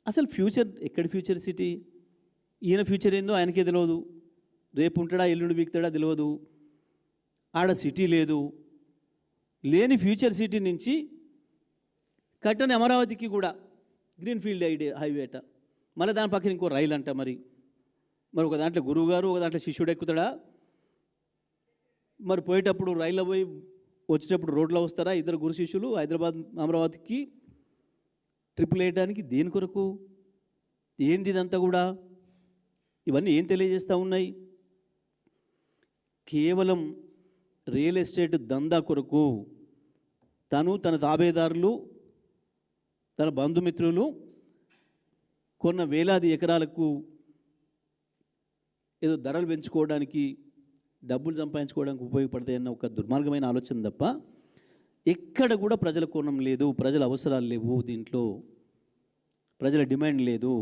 అసలు ఫ్యూచర్ ఎక్కడి future city? ఈయన ఫ్యూచర్ ఏందో ఆయనకే తెలియదు. రేపు ఉంటాడా ఎల్లుండి బీక్తాడా తెలియదు. ఆడ సిటీ లేదు. లేని ఫ్యూచర్ సిటీ నుంచి కట్టని అమరావతికి కూడా గ్రీన్ఫీల్డ్ హైవే అట, మళ్ళీ దాని పక్కన ఇంకో రైలు అంట. మరి ఒక దాంట్లో గురువు గారు, ఒక దాంట్లో శిష్యుడు ఎక్కుతాడా? మరి పోయేటప్పుడు రైల్లో పోయి వచ్చేటప్పుడు రోడ్లో వస్తారా ఇద్దరు గురు శిష్యులు హైదరాబాద్ అమరావతికి ట్రిపుల్ వేయడానికి? దేని కొరకు? ఏంది ఇదంతా కూడా? ఇవన్నీ ఏం తెలియజేస్తూ ఉన్నాయి? కేవలం రియల్ ఎస్టేట్ దందా కొరకు తను, తన తాబేదారులు, తన బంధుమిత్రులు కొన్న వేలాది ఎకరాలకు ఏదో ధరలు పెంచుకోవడానికి, డబ్బులు సంపాదించుకోవడానికి ఉపయోగపడతాయన్న ఒక దుర్మార్గమైన ఆలోచన తప్ప ఎక్కడ కూడా ప్రజల కోణం లేదు, ప్రజల అవసరాలు లేవు, దీంట్లో ప్రజల డిమాండ్ లేదు.